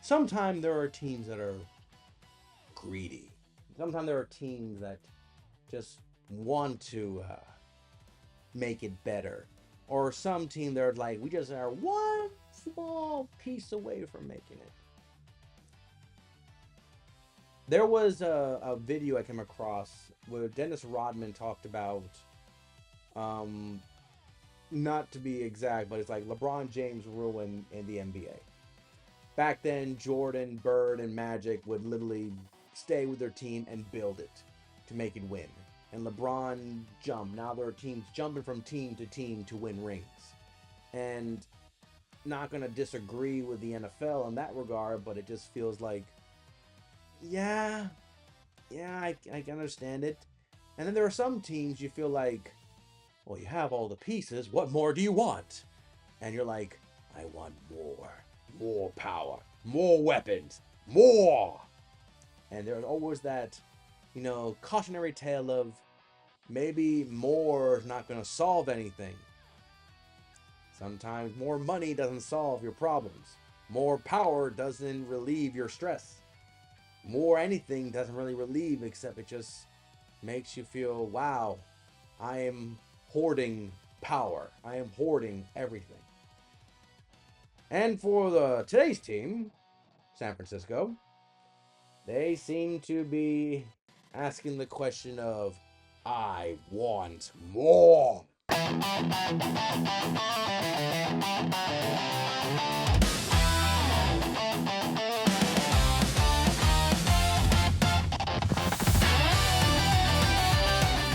Sometimes there are teams that are greedy. Sometimes there are teams that just want to make it better. Or some team that are like, we just are one small piece away from making it. There was a video I came across where Dennis Rodman talked about, um, not to be exact, but it's like LeBron James ruin in the NBA. Back then, Jordan, Bird, and Magic would literally stay with their team and build it to make it win. And LeBron jumped. Now there are teams jumping from team to win rings. And not going to disagree with the NFL in that regard, but it just feels like, yeah, I can understand it. And then there are some teams you feel like, well, you have all the pieces. What more do you want? And you're like, I want more power, more weapons, more. And there's always that, cautionary tale of maybe more is not going to solve anything. Sometimes more money doesn't solve your problems. More power doesn't relieve your stress. More anything doesn't really relieve, except it just makes you feel, wow, I am hoarding power. I am hoarding everything. And for today's team, San Francisco, they seem to be asking the question of, I want more.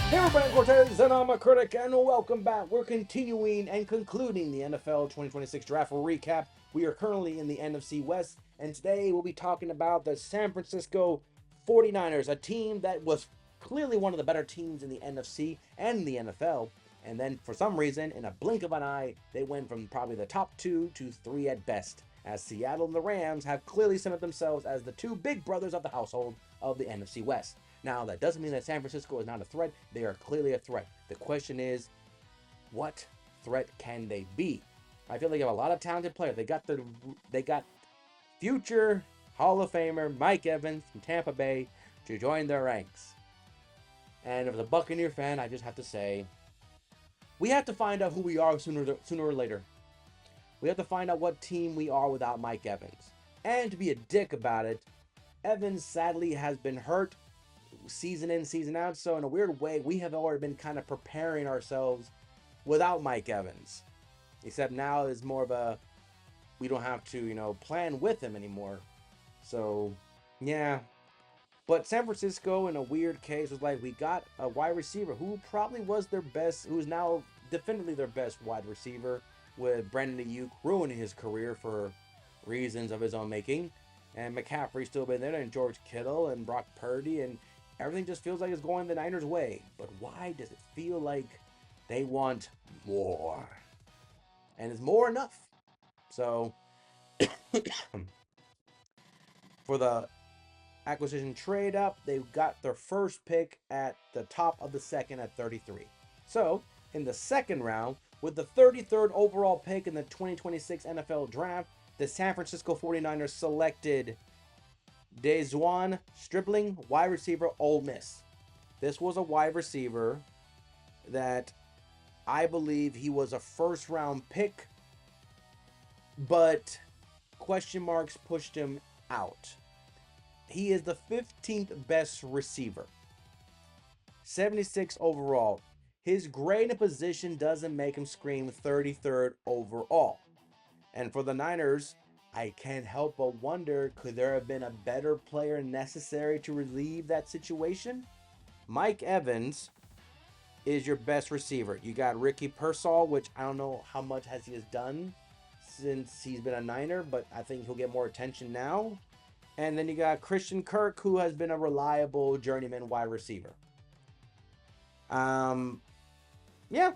Hey everybody, I'm Cortes, and I'm a critic, and welcome back. We're continuing and concluding the NFL 2026 draft recap. We are currently in the NFC West, and today we'll be talking about the San Francisco 49ers, a team that was clearly one of the better teams in the NFC and the NFL. And then for some reason, in a blink of an eye, they went from probably the top 2 to 3 at best, as Seattle and the Rams have clearly cemented themselves as the two big brothers of the household of the NFC West. Now, that doesn't mean that San Francisco is not a threat. They are clearly a threat. The question is, what threat can they be? I feel like they have a lot of talented players. They got future Hall of Famer Mike Evans from Tampa Bay to join their ranks. And as a Buccaneer fan, I just have to say, we have to find out who we are sooner or later. We have to find out what team we are without Mike Evans. And to be a dick about it, Evans sadly has been hurt season in, season out. So in a weird way, we have already been kind of preparing ourselves without Mike Evans. Except now is more of a, we don't have to, plan with him anymore. So, yeah. But San Francisco, in a weird case, was like, we got a wide receiver who probably was their best, who's now definitively their best wide receiver, with Brandon Ayuk ruining his career for reasons of his own making. And McCaffrey's still been there, and George Kittle and Brock Purdy, and everything just feels like it's going the Niners' way. But why does it feel like they want more? And is more enough? So, for the acquisition trade up, they got their first pick at the top of the second at 33. So, in the second round, with the 33rd overall pick in the 2026 NFL Draft, the San Francisco 49ers selected Dejuan Stribling, wide receiver, Ole Miss. This was a wide receiver that I believe he was a first round pick, but question marks pushed him out. He is the 15th best receiver, 76 overall. His grade and position doesn't make him scream 33rd overall. And for the Niners, I can't help but wonder, could there have been a better player necessary to relieve that situation? Mike Evans is your best receiver. You got Ricky Pearsall, which I don't know how much he has done since he's been a Niner, but I think he'll get more attention now. And then you got Christian Kirk, who has been a reliable journeyman wide receiver. Yeah.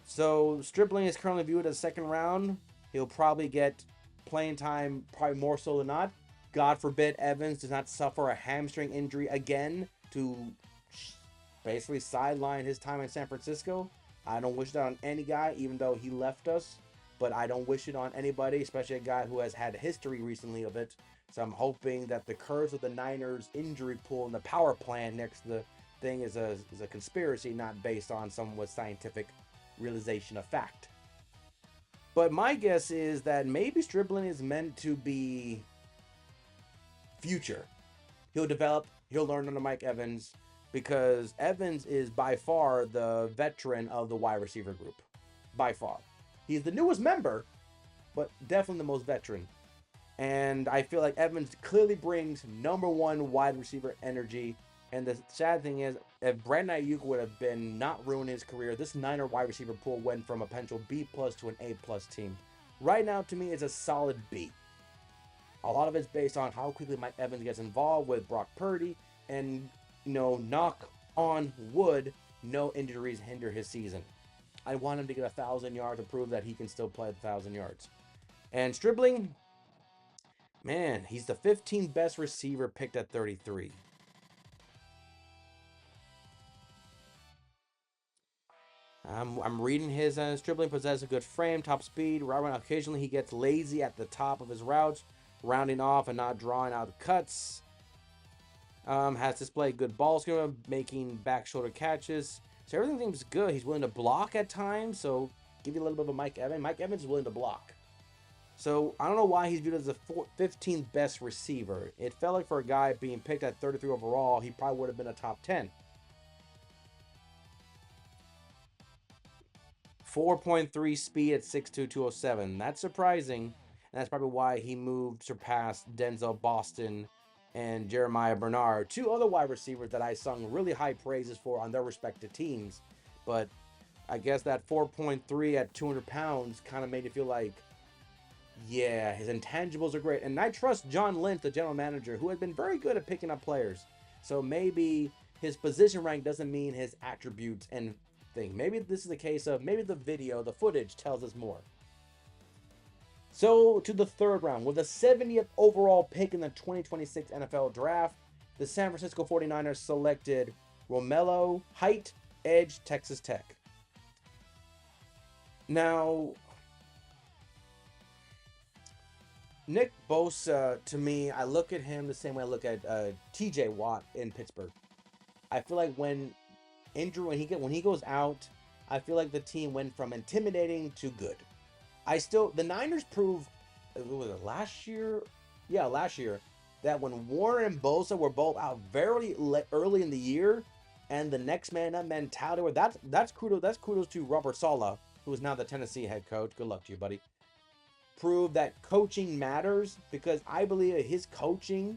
So Stribling is currently viewed as second round. He'll probably get playing time, probably more so than not. God forbid Evans does not suffer a hamstring injury again to basically sideline his time in San Francisco. I don't wish that on any guy, even though he left us. But I don't wish it on anybody, especially a guy who has had history recently of it. So I'm hoping that the curse of the Niners injury pool and the power plan next to the thing is a conspiracy, not based on some with scientific realization of fact. But my guess is that maybe Stribbling is meant to be future. He'll develop, he'll learn under Mike Evans because Evans is by far the veteran of the wide receiver group. By far. He's the newest member, but definitely the most veteran. And I feel like Evans clearly brings number one wide receiver energy. And the sad thing is, if Brandon Ayuk would have been not ruining his career, this Niner wide receiver pool went from a potential B plus to an A plus team. Right now, to me, it's a solid B. A lot of it's based on how quickly Mike Evans gets involved with Brock Purdy, and knock on wood, no injuries hinder his season. I want him to get 1,000 yards to prove that he can still play 1,000 yards. And Stribling, man, he's the 15th best receiver picked at 33. I'm reading his Stribling possesses a good frame, top speed. Right, occasionally he gets lazy at the top of his routes, rounding off and not drawing out cuts. Has displayed good ball skill, making back shoulder catches. So everything seems good. He's willing to block at times. So give you a little bit of a Mike Evans. Mike Evans is willing to block. So I don't know why he's viewed as the 15th best receiver. It felt like for a guy being picked at 33 overall, he probably would have been a top 10. 4.3 speed at 6'2", 207. That's surprising. And that's probably why he moved, surpassed Denzel Boston and Jeremiah Bernard, two other wide receivers that I sung really high praises for on their respective teams. But I guess that 4.3 at 200 pounds kind of made it feel like, yeah, his intangibles are great. And I trust John Lynch, the general manager, who has been very good at picking up players. So maybe his position rank doesn't mean his attributes and thing. Maybe this is the case of maybe the video, the footage tells us more. So to the third round, with the 70th overall pick in the 2026 NFL Draft, the San Francisco 49ers selected Romello Height, edge, Texas Tech. Now, Nick Bosa, to me, I look at him the same way I look at TJ Watt in Pittsburgh. I feel like when he goes out, I feel like the team went from intimidating to good. The Niners proved, was it last year? Yeah, last year, that when Warner and Bosa were both out very early in the year, and the next man up mentality, where that's kudos to Robert Saleh, who is now the Tennessee head coach. Good luck to you, buddy. Prove that coaching matters, because I believe that his coaching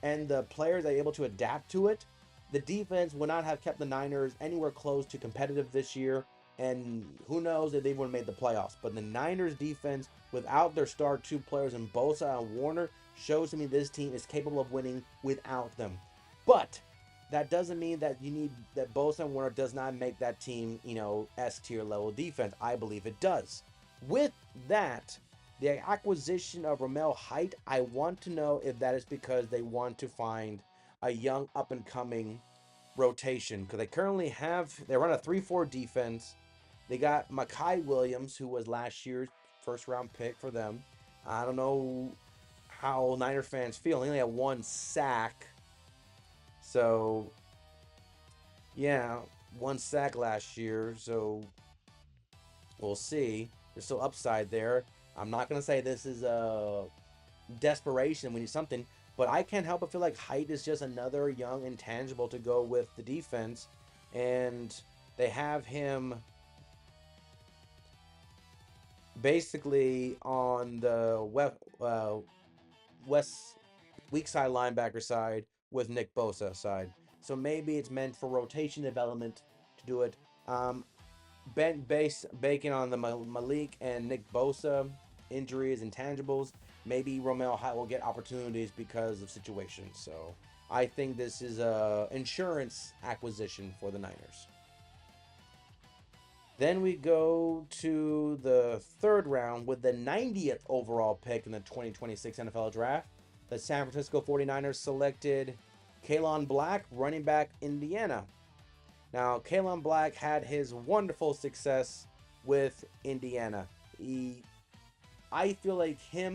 and the players are able to adapt to it, the defense would not have kept the Niners anywhere close to competitive this year. And who knows if they would have made the playoffs. But the Niners defense, without their star two players in Bosa and Warner, shows to me this team is capable of winning without them. But that doesn't mean that Bosa and Warner does not make that team, S tier level defense. I believe it does. With that, the acquisition of Romello Height, I want to know if that is because they want to find a young up and coming rotation, because they run a 3-4 defense. They got Mekhi Williams, who was last year's first round pick for them. I don't know how Niner fans feel. He only had 1 sack. So, yeah, 1 sack last year. So, we'll see. There's still upside there. I'm not going to say this is a desperation. We need something. But I can't help but feel like Height is just another young intangible to go with the defense. And they have him basically on the west weak side linebacker side with Nick Bosa side. So maybe it's meant for rotation development to do it. Bacon on the Malik and Nick Bosa injuries, intangibles. Maybe Romello Height will get opportunities because of situations. So I think this is a insurance acquisition for the Niners. Then we go to the third round with the 90th overall pick in the 2026 NFL Draft. The San Francisco 49ers selected Kalon Black, running back, Indiana. Now, Kalon Black had his wonderful success with Indiana. I feel like he's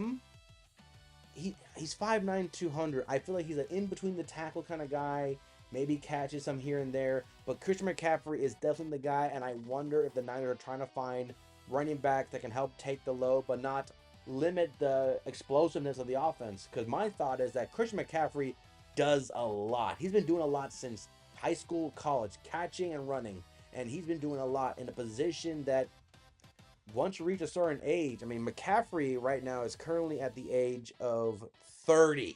5'9", 200. I feel like he's an in between the tackle kind of guy. Maybe catches some here and there, but Christian McCaffrey is definitely the guy. And I wonder if the Niners are trying to find running back that can help take the load, but not limit the explosiveness of the offense. Because my thought is that Christian McCaffrey does a lot. He's been doing a lot since high school, college, catching and running, and he's been doing a lot in a position that once you reach a certain age, I mean, McCaffrey right now is currently at the age of 30,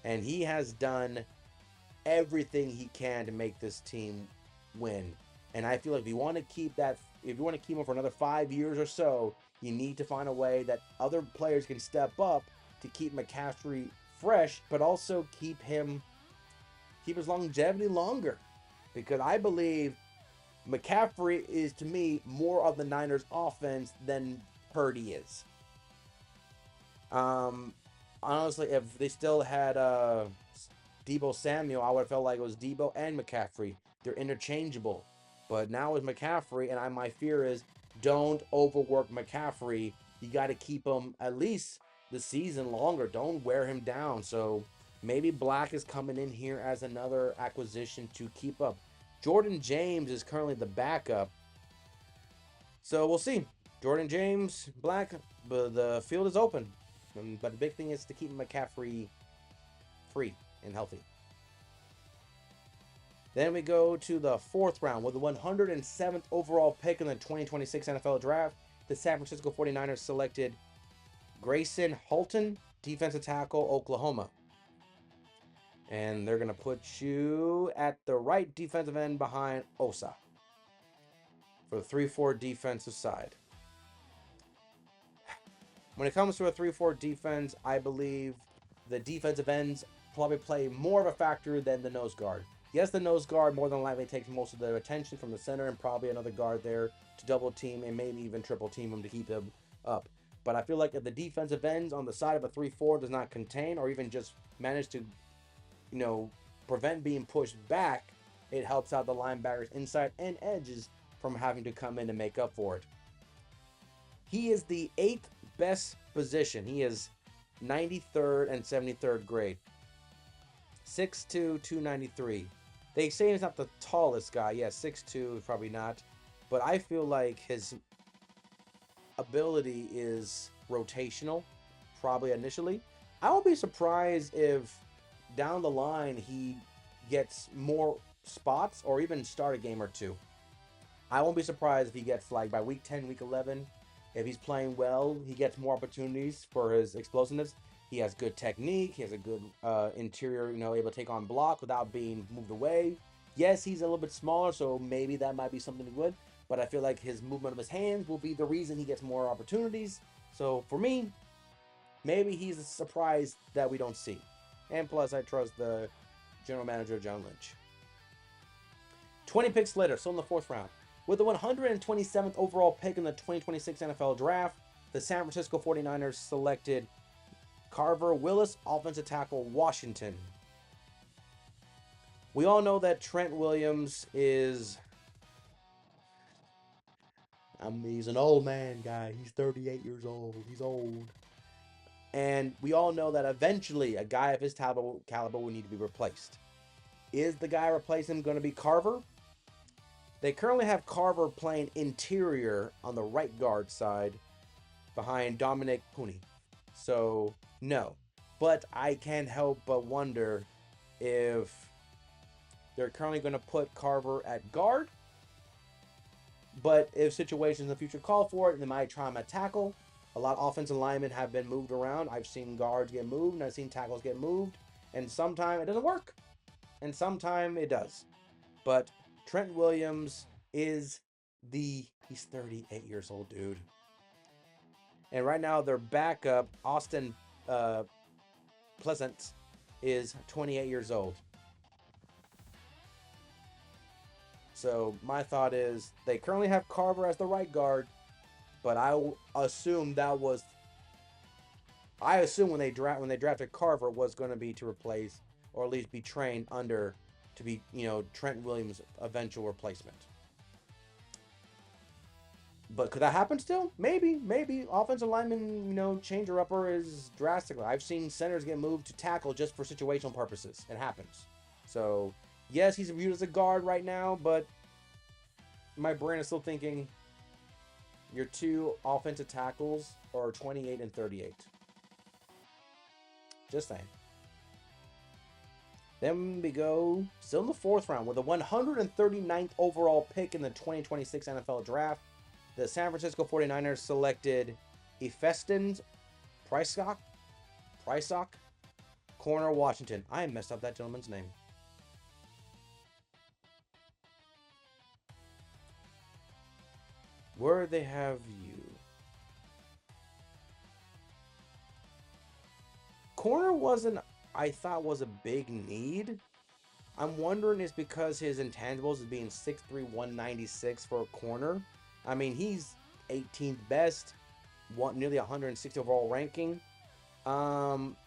and he has done everything he can to make this team win. And I feel like if you want to keep him for another 5 years or so, you need to find a way that other players can step up to keep McCaffrey fresh, but also keep his longevity longer. Because I believe McCaffrey is, to me, more of the Niners offense than Purdy is. Um, Honestly, if they still had Debo Samuel, I would have felt like it was Debo and McCaffrey. They're interchangeable. But now with McCaffrey, and my fear is don't overwork McCaffrey. You got to keep him at least the season longer. Don't wear him down. So maybe Black is coming in here as another acquisition to keep up. Jordan James is currently the backup. So we'll see. Jordan James, Black, but the field is open. But the big thing is to keep McCaffrey free and healthy. Then we go to the fourth round with the 107th overall pick in the 2026 NFL Draft. The San Francisco 49ers selected Grayson Halton, defensive tackle, Oklahoma. And they're going to put you at the right defensive end behind Osa for the 3-4 defensive side. When it comes to a 3-4 defense, I believe the defensive ends probably play more of a factor than the nose guard. Yes, the nose guard more than likely takes most of the attention from the center and probably another guard there to double team and maybe even triple team him to keep him up. But I feel like if the defensive ends on the side of a 3-4 does not contain or even just manage to, prevent being pushed back, it helps out the linebackers inside and edges from having to come in and make up for it. He is the 8th best position. He is 93rd and 73rd grade. 6'2", 293. They say he's not the tallest guy. Yeah, 6'2", probably not. But I feel like his ability is rotational, probably initially. I won't be surprised if down the line he gets more spots or even start a game or two. I won't be surprised if he gets, like, by week 10, week 11, if he's playing well, he gets more opportunities for his explosiveness. He has good technique. He has a good interior, able to take on block without being moved away. Yes, he's a little bit smaller, so maybe that might be something good. But I feel like his movement of his hands will be the reason he gets more opportunities. So for me, maybe he's a surprise that we don't see. And plus, I trust the general manager, John Lynch. 20 picks later, so in the fourth round. With the 127th overall pick in the 2026 NFL Draft, the San Francisco 49ers selected Carver Willis, offensive tackle, Washington. We all know that Trent Williams is... he's an old man guy. He's 38 years old. He's old. And we all know that eventually a guy of his caliber will need to be replaced. Is the guy replacing him going to be Carver? They currently have Carver playing interior on the right guard side behind Dominic Pooney. So, no. But I can't help but wonder if they're currently going to put Carver at guard. But if situations in the future call for it, they might try him at tackle. A lot of offensive linemen have been moved around. I've seen guards get moved, and I've seen tackles get moved. And sometimes it doesn't work. And sometimes it does. But Trent Williams he's 38 years old, dude. And right now their backup, Austin Pleasant, is 28 years old. So my thought is they currently have Carver as the right guard, but assume that was I assume when they drafted Carver was going to be to replace or at least be trained under to be Trent Williams' eventual replacement. But could that happen still? Maybe, maybe. Offensive lineman, changer upper is drastically. I've seen centers get moved to tackle just for situational purposes. It happens. So, yes, he's viewed as a guard right now, but my brain is still thinking your two offensive tackles are 28 and 38. Just saying. Then we go still in the fourth round with the 139th overall pick in the 2026 NFL Draft. The San Francisco 49ers selected Efeston Prysock, corner Washington. I messed up that gentleman's name. Where they have you? Corner wasn't, I thought, was a big need. I'm wondering is because his intangibles is being 6'3", 196 for a corner. I mean, he's 18th best, nearly 160 overall ranking. Um,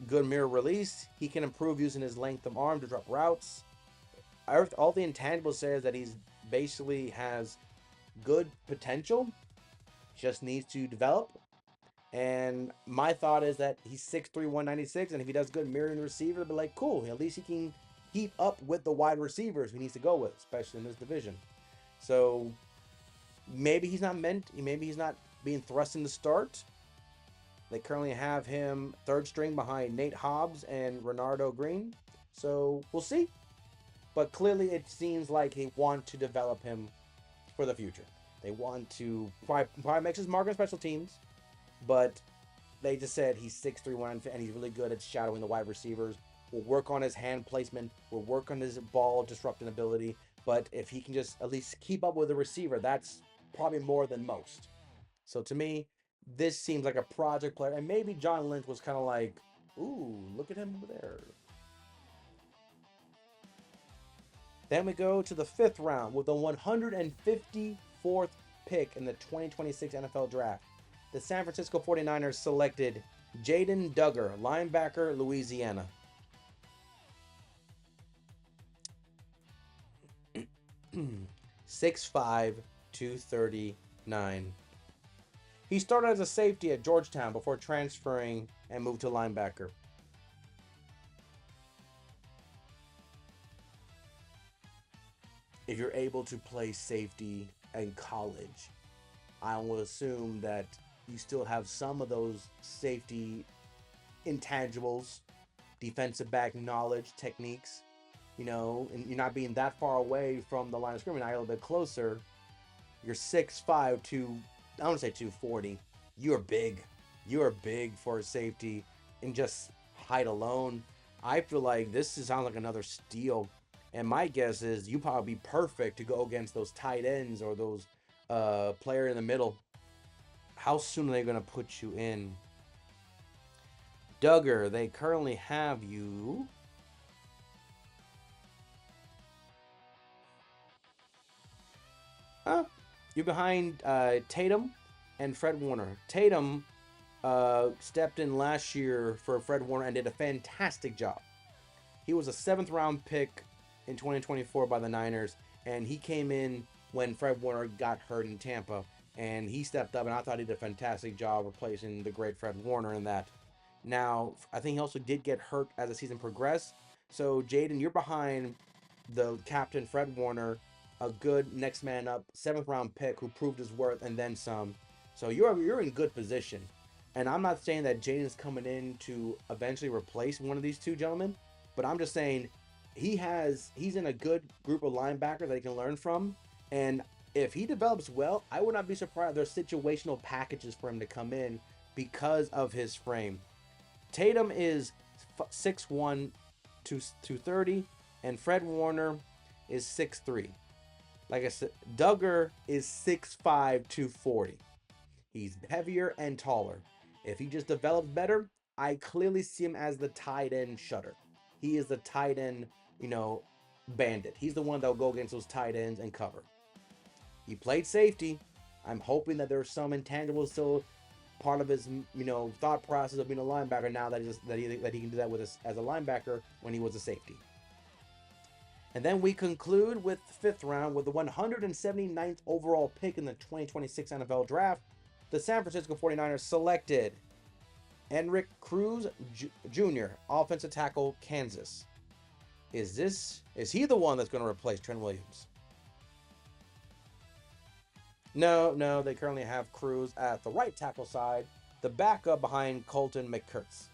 Good mirror release. He can improve using his length of arm to drop routes. All the intangibles says that he's basically has good potential, just needs to develop. And my thought is that he's 6'3", 196, and if he does good mirroring the receiver, they'll be like, cool. At least he can keep up with the wide receivers he needs to go with, especially in this division. So maybe he's not being thrust in the start. They currently have him third string behind Nate Hobbs and Renardo Green. So we'll see. But clearly it seems like they want to develop him for the future. They want to probably make his mark on special teams, but they just said he's 6'3", and he's really good at shadowing the wide receivers. We'll work on his hand placement. We'll work on his ball disrupting ability. But if he can just at least keep up with the receiver, that's probably more than most. So to me, this seems like a project player. And maybe John Lynch was kind of like, ooh, look at him over there. Then we go to the fifth round with the 154th pick in the 2026 NFL Draft. The San Francisco 49ers selected Jaden Duggar, linebacker, Louisiana. 6'5", 239. He started as a safety at Georgetown before transferring and moved to linebacker. If you're able to play safety in college, I will assume that you still have some of those safety intangibles, defensive back knowledge, techniques, and you're not being that far away from the line of scrimmage, not a little bit closer. You're 6'5" to, I don't want to say 240. You're big. You're big for a safety and just height alone. I feel like this sounds like another steal. And my guess is you probably be perfect to go against those tight ends or those player in the middle. How soon are they going to put you in? Duggar, they currently have you. You're behind Tatum and Fred Warner. Tatum stepped in last year for Fred Warner and did a fantastic job. He was a seventh round pick in 2024 by the Niners, and he came in when Fred Warner got hurt in Tampa, and he stepped up, and I thought he did a fantastic job replacing the great Fred Warner in that. Now, I think he also did get hurt as the season progressed. So, Jaden, you're behind the captain, Fred Warner, a good next man up, seventh round pick who proved his worth and then some. So you're in good position. And I'm not saying that Jaden's coming in to eventually replace one of these two gentlemen, but I'm just saying he's in a good group of linebackers that he can learn from. And if he develops well, I would not be surprised there's situational packages for him to come in because of his frame. Tatum is 6'1", 230, and Fred Warner is 6'3". Like I said, Duggar is 6'5", 240. He's heavier and taller. If he just develops better, I clearly see him as the tight end shutter. He is the tight end, bandit. He's the one that'll go against those tight ends and cover. He played safety. I'm hoping that there's some intangible still part of his thought process of being a linebacker now that he can do that with as a linebacker when he was a safety. And then we conclude with the fifth round with the 179th overall pick in the 2026 NFL Draft. The San Francisco 49ers selected Enric Cruz Jr., offensive tackle, Kansas. Is he the one that's going to replace Trent Williams? No, they currently have Cruz at the right tackle side, the backup behind Colton McCurts.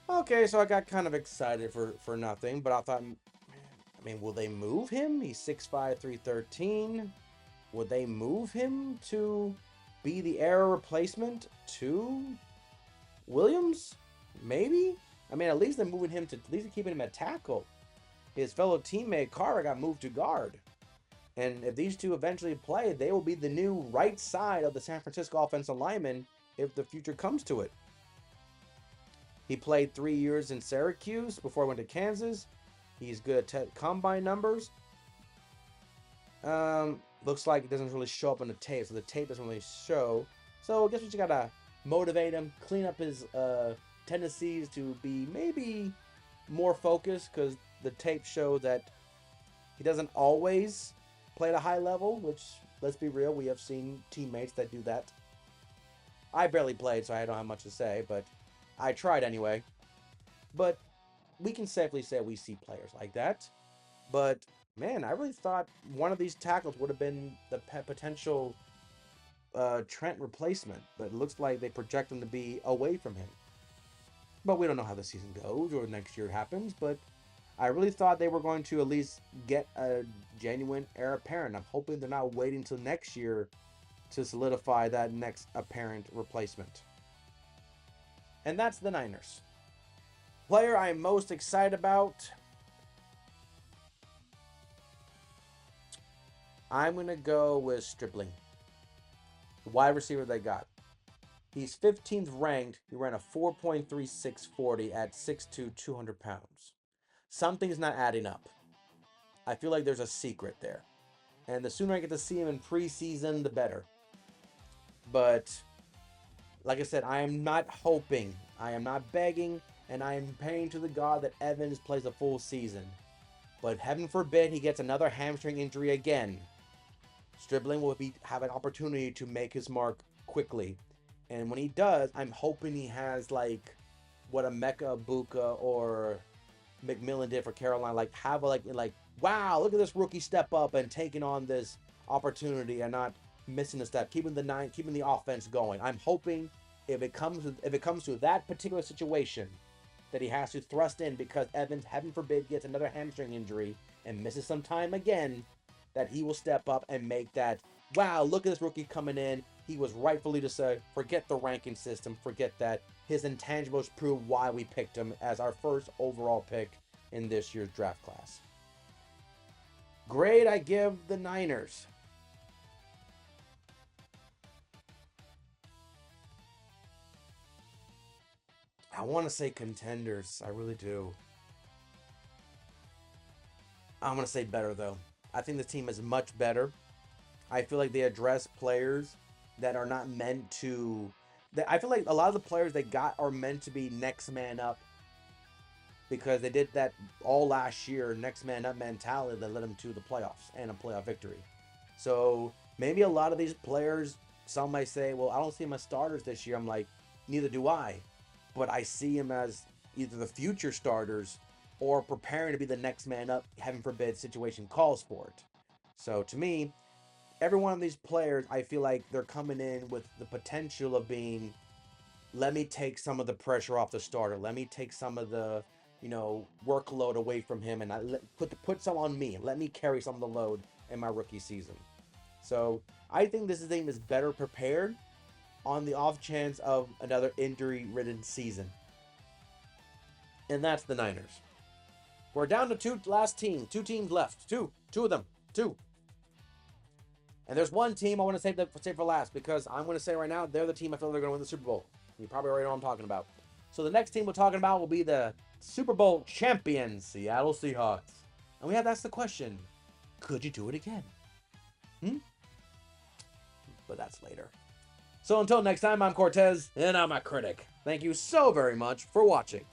Okay, so I got kind of excited for nothing, but I thought, will they move him? He's 6'5", 313. Would they move him to be the air replacement to Williams? Maybe? At least they're moving him to, at least keeping him at tackle. His fellow teammate Carter got moved to guard. And if these two eventually play, they will be the new right side of the San Francisco offensive lineman if the future comes to it. He played 3 years in Syracuse before he went to Kansas. He's good at combine numbers. Looks like it doesn't really show up on the tape, so the tape doesn't really show. So I guess we just gotta motivate him, clean up his tendencies to be maybe more focused, because the tape shows that he doesn't always play at a high level, which, let's be real, we have seen teammates that do that. I barely played, so I don't have much to say, but I tried anyway. But we can safely say we see players like that. But, man, I really thought one of these tackles would have been the potential Trent replacement. But it looks like they project him to be away from him. But we don't know how the season goes or next year happens. But I really thought they were going to at least get a genuine heir apparent. I'm hoping they're not waiting until next year to solidify that next apparent replacement. And that's the Niners. Player I'm most excited about, I'm going to go with Stripling, the wide receiver they got. He's 15th ranked. He ran a 4.3640 at 6'2", 200 pounds. Something's not adding up. I feel like there's a secret there. And the sooner I get to see him in preseason, the better. But, like I said, I am not hoping, I am not begging, and I am praying to the God that Evans plays a full season. But heaven forbid he gets another hamstring injury again. Stribling will have an opportunity to make his mark quickly. And when he does, I'm hoping he has like what a Mecca Ibuka or McMillan did for Carolina. Like wow, look at this rookie step up and taking on this opportunity and not missing a step, keeping the offense going. I'm hoping if it comes to that particular situation, that he has to thrust in because Evans, heaven forbid, gets another hamstring injury and misses some time again, that he will step up and make that, wow, look at this rookie coming in. He was rightfully to say, forget the ranking system, forget that. His intangibles prove why we picked him as our first overall pick in this year's draft class. Grade I give the Niners. I want to say contenders. I really do. I'm going to say better, though. I think the team is much better. I feel like they address players that are not meant to... I feel like a lot of the players they got are meant to be next man up, because they did that all last year, next man up mentality that led them to the playoffs and a playoff victory. So maybe a lot of these players, some might say, well, I don't see them as starters this year. I'm like, neither do I. But I see him as either the future starters or preparing to be the next man up, heaven forbid, situation calls for it. So to me, every one of these players, I feel like they're coming in with the potential of being, let me take some of the pressure off the starter. Let me take some of the, workload away from him, and put some on me. Let me carry some of the load in my rookie season. So I think this team is better prepared on the off chance of another injury-ridden season. And that's the Niners. We're down to two teams left. Two of them. And there's one team I want to save for last, because I'm going to say right now, they're the team I feel they're going to win the Super Bowl. You probably already know what I'm talking about. So the next team we're talking about will be the Super Bowl champion Seattle Seahawks. And we have to ask the question, could you do it again? But that's later. So until next time, I'm Cortez, and I'm a critic. Thank you so very much for watching.